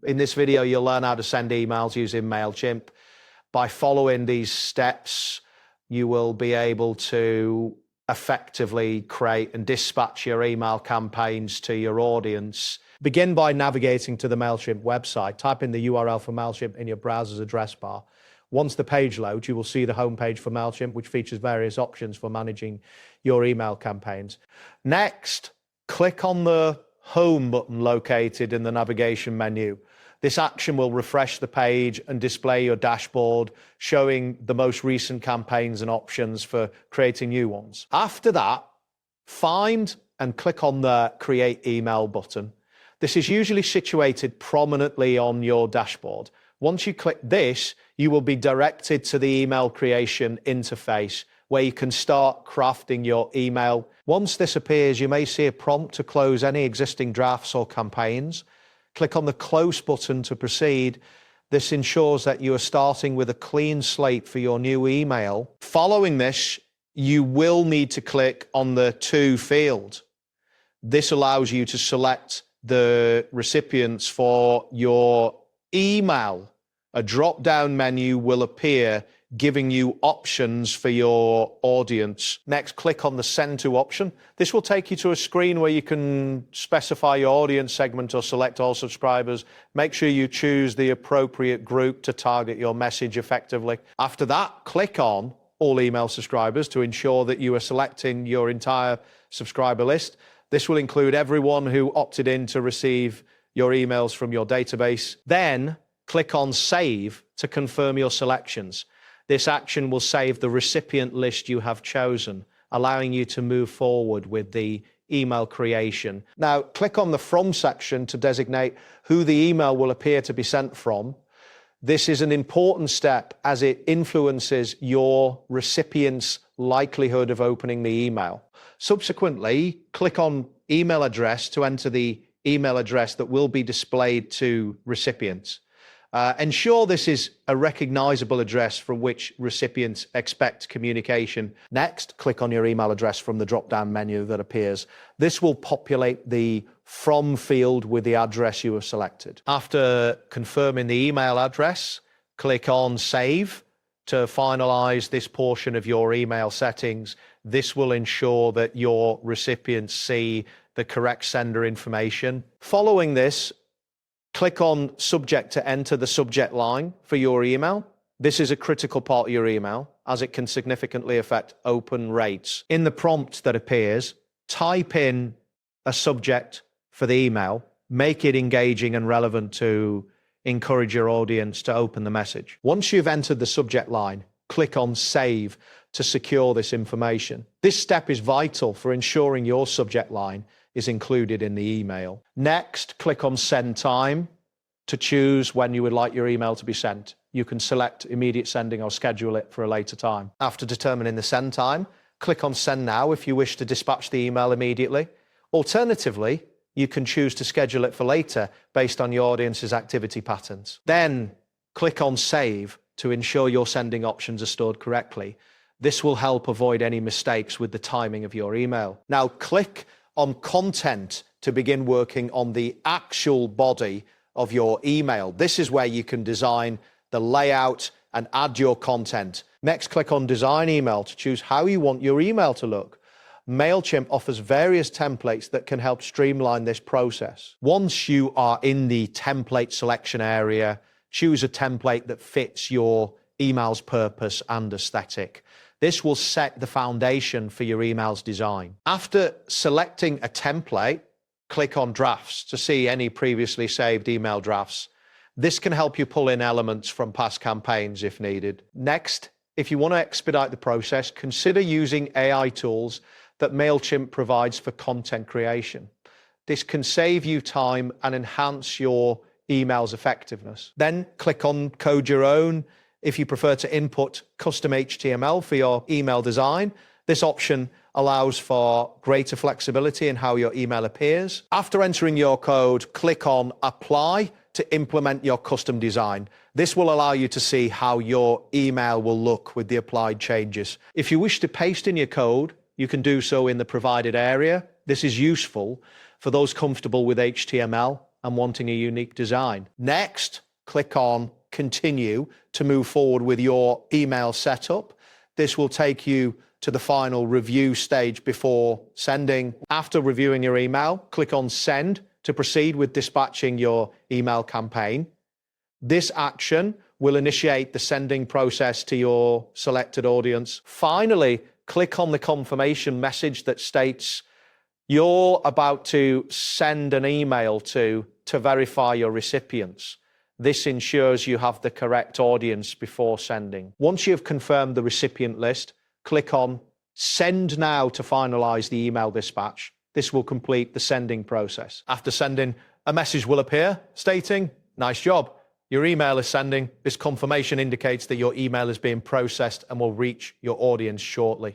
In this video, you'll learn how to send emails using Mailchimp. By following these steps, you will be able to effectively create and dispatch your email campaigns to your audience. Begin by navigating to the Mailchimp website. Type in the URL for Mailchimp in your browser's address bar. Once the page loads, you will see the homepage for Mailchimp, which features various options for managing your email campaigns. Next, click on the Home button located in the navigation menu. This action will refresh the page and display your dashboard, showing the most recent campaigns and options for creating new ones. After that, find and click on the Create Email button. This is usually situated prominently on your dashboard. Once you click this, you will be directed to the email creation interface where you can start crafting your email. Once this appears, you may see a prompt to close any existing drafts or campaigns. Click on the Close button to proceed. This ensures that you are starting with a clean slate for your new email. Following this, you will need to click on the To field. This allows you to select the recipients for your email. A drop-down menu will appear, giving you options for your audience. Next, click on the Send To option. This will take you to a screen where you can specify your audience segment or select all subscribers. Make sure you choose the appropriate group to target your message effectively. After that, click on All Email Subscribers to ensure that you are selecting your entire subscriber list. This will include everyone who opted in to receive your emails from your database. Then, click on Save to confirm your selections. This action will save the recipient list you have chosen, allowing you to move forward with the email creation. Now, click on the From section to designate who the email will appear to be sent from. This is an important step as it influences your recipient's likelihood of opening the email. Subsequently, click on Email Address to enter the email address that will be displayed to recipients. Ensure this is a recognizable address from which recipients expect communication. Next, click on your email address from the drop-down menu that appears. This will populate the From field with the address you have selected. After confirming the email address, click on Save to finalize this portion of your email settings. This will ensure that your recipients see the correct sender information. Following this, click on Subject to enter the subject line for your email. This is a critical part of your email as it can significantly affect open rates. In the prompt that appears, type in a subject for the email, make it engaging and relevant to encourage your audience to open the message. Once you've entered the subject line, click on Save to secure this information. This step is vital for ensuring your subject line is included in the email. Next, click on Send Time to choose when you would like your email to be sent. You can select immediate sending or schedule it for a later time. After determining the send time, click on Send Now if you wish to dispatch the email immediately. Alternatively, you can choose to schedule it for later based on your audience's activity patterns. Then click on Save to ensure your sending options are stored correctly. This will help avoid any mistakes with the timing of your email. Now click on Content to begin working on the actual body of your email. This is where you can design the layout and add your content. Next, click on Design Email to choose how you want your email to look. Mailchimp offers various templates that can help streamline this process. Once you are in the template selection area, choose a template that fits your email's purpose and aesthetic. This will set the foundation for your email's design. After selecting a template, click on Drafts to see any previously saved email drafts. This can help you pull in elements from past campaigns if needed. Next, if you want to expedite the process, consider using AI tools that Mailchimp provides for content creation. This can save you time and enhance your email's effectiveness. Then click on Code Your Own. If you prefer to input custom HTML for your email design, this option allows for greater flexibility in how your email appears. After entering your code, click on Apply to implement your custom design. This will allow you to see how your email will look with the applied changes. If you wish to paste in your code, you can do so in the provided area. This is useful for those comfortable with HTML and wanting a unique design. Next, click on Continue to move forward with your email setup. This will take you to the final review stage before sending. After reviewing your email, click on Send to proceed with dispatching your email campaign. This action will initiate the sending process to your selected audience. Finally, click on the confirmation message that states you're about to send an email to verify your recipients. This ensures you have the correct audience before sending. Once you've confirmed the recipient list, click on Send Now to finalize the email dispatch. This will complete the sending process. After sending, a message will appear stating, "Nice job. Your email is sending." This confirmation indicates that your email is being processed and will reach your audience shortly.